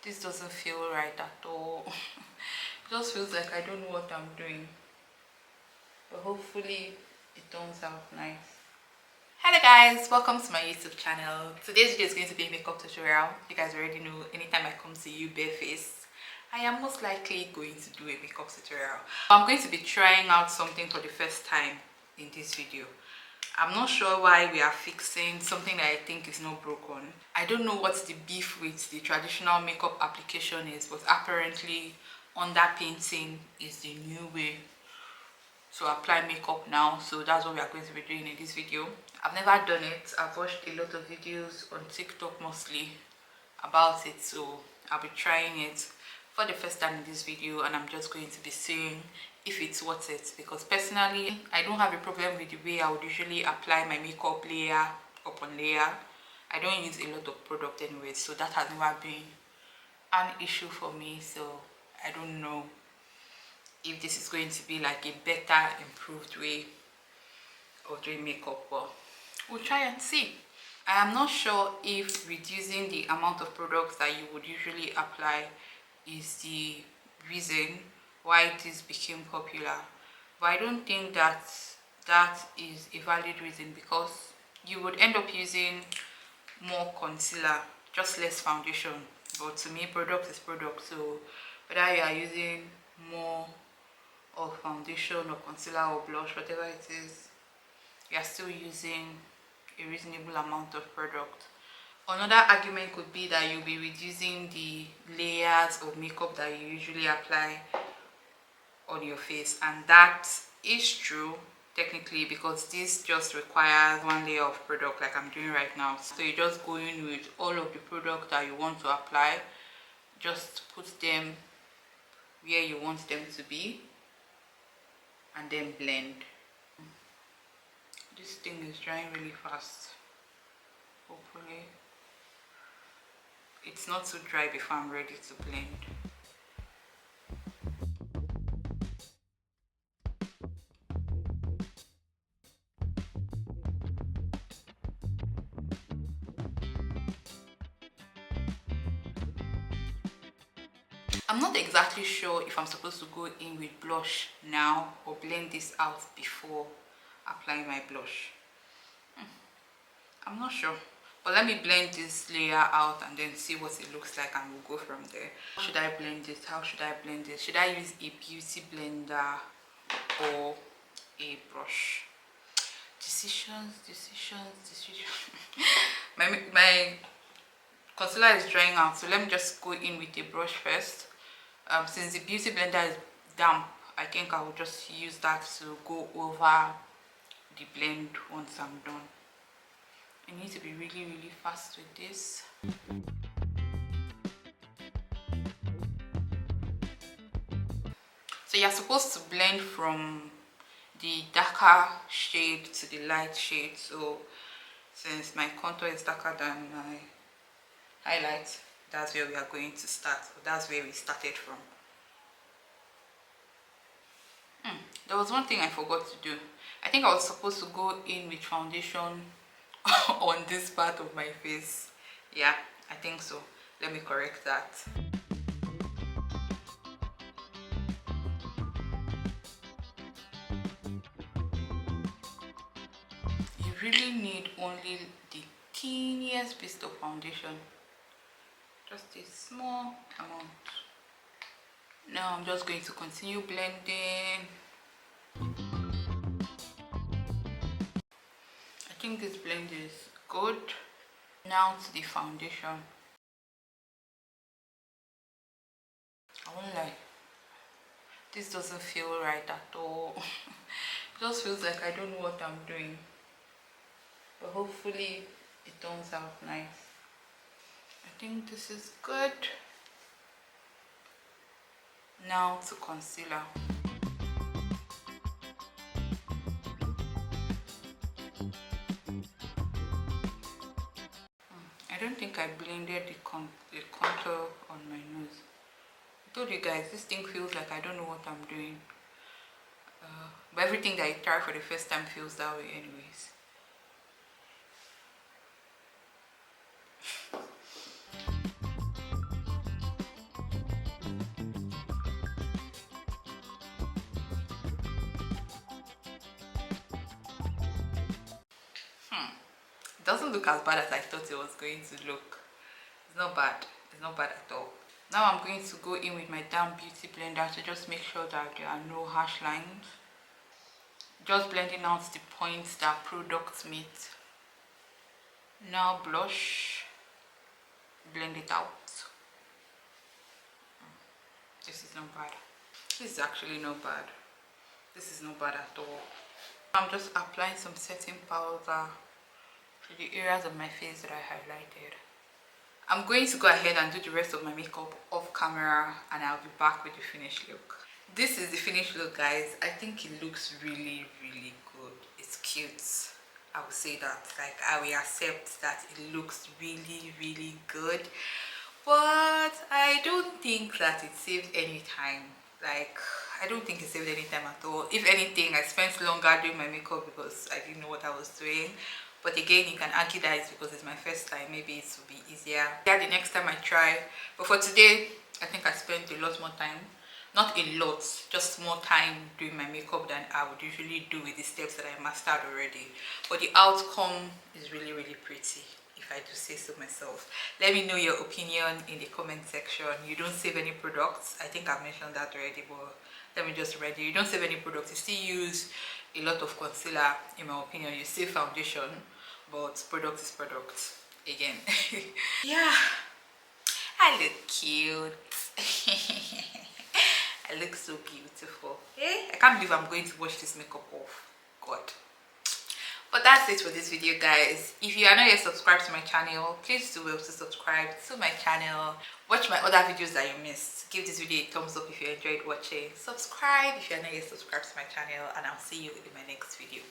This doesn't feel right at all. It just feels like I don't know what I'm doing, but hopefully it turns out nice. Hello guys, welcome to my YouTube channel. Today's video is going to be a makeup tutorial. You guys already know anytime I come to you barefaced, I am most likely going to do a makeup tutorial. I'm going to be trying out something for the first time in this video. I'm not sure why we are fixing something that I think is not broken. I don't know what the beef with the traditional makeup application is, but apparently underpainting is the new way to apply makeup now, so that's what we are going to be doing in this video. I've never done it. I've watched a lot of videos on TikTok mostly about it, so I'll be trying it for the first time in this video, and I'm just going to be seeing if it's worth it, because personally I don't have a problem with the way I would usually apply my makeup layer upon layer. I don't use a lot of product anyway, so that has never been an issue for me. So I don't know if this is going to be like a better improved way of doing makeup, but we'll try and see. I am not sure if reducing the amount of products that you would usually apply is the reason why this became popular, but I don't think that that is a valid reason, because you would end up using more concealer, just less foundation. But to me, product is product, so whether you are using more of foundation or concealer or blush, whatever it is, you are still using a reasonable amount of product. Another argument could be that you'll be reducing the layers of makeup that you usually apply on your face, and that is true technically, because this just requires one layer of product like I'm doing right now. So you just go in with all of the product that you want to apply, just put them where you want them to be, and then blend. This thing is drying really fast. Hopefully it's not too dry before I'm ready to blend. I'm not exactly sure if I'm supposed to go in with blush now or blend this out before applying my blush. I'm not sure, but let me blend this layer out and then see what it looks like, and we'll go from there. How should I blend it? How should I blend it? Should I use a beauty blender or a brush? Decisions. my concealer is drying out, so let me just go in with a brush first. Since the beauty blender is damp, I think I will just use that to go over the blend once I'm done. I need to be really fast with this. So you're supposed to blend from the darker shade to the light shade. So since my contour is darker than my highlight, that's where we are going to start. That's where we started from. There was one thing I forgot to do. I think I was supposed to go in with foundation on this part of my face. Yeah, I think so. Let me correct that. You really need only the teeniest bit of foundation, just a small amount. Now I'm just going to continue blending. I think this blend is good. Now to the foundation. I won't lie, this doesn't feel right at all. It just feels like I don't know what I'm doing, but hopefully it turns out nice. I think this is good. Now to concealer. I don't think I blended the contour on my nose. I told you guys, this thing feels like I don't know what I'm doing. But everything that I try for the first time feels that way anyways. doesn't look as bad as I thought it was going to look. It's not bad. It's not bad at all. Now I'm going to go in with my Damn Beauty blender to just make sure that there are no harsh lines. Just blending out the points that products meet. Now blush. Blend it out. This is not bad. This is actually not bad. This is not bad at all. I'm just applying some setting powder to the areas of my face that I highlighted. I'm going to go ahead and do the rest of my makeup off camera, and I'll be back with the finished look. This is the finished look, guys. I think it looks really good. It's cute. I would say that. Like, I will accept that it looks really good. But I don't think that it saved any time. Like, I don't think it saved any time at all. If anything, I spent longer doing my makeup because I didn't know what I was doing. But again, you can argue that it's because it's my first time. Maybe it will be easier. Yeah, the next time I try. But for today, I think I spent a lot more time. Not a lot, just more time doing my makeup than I would usually do with the steps that I mastered already. But the outcome is really pretty, if I do say so myself. Let me know your opinion in the comment section. You don't save any products. I think I've mentioned that already, but let me just read you. You don't save any products. You still use a lot of concealer, in my opinion. You save foundation, but product is product again. Yeah, I look cute. I look so beautiful. I can't believe I'm going to wash this makeup off. God. But that's it for this video, guys. If you are not yet subscribed to my channel, please do well to subscribe to my channel. Watch my other videos that you missed. Give this video a thumbs up if you enjoyed watching. Subscribe if you are not yet subscribed to my channel, and I'll see you in my next video.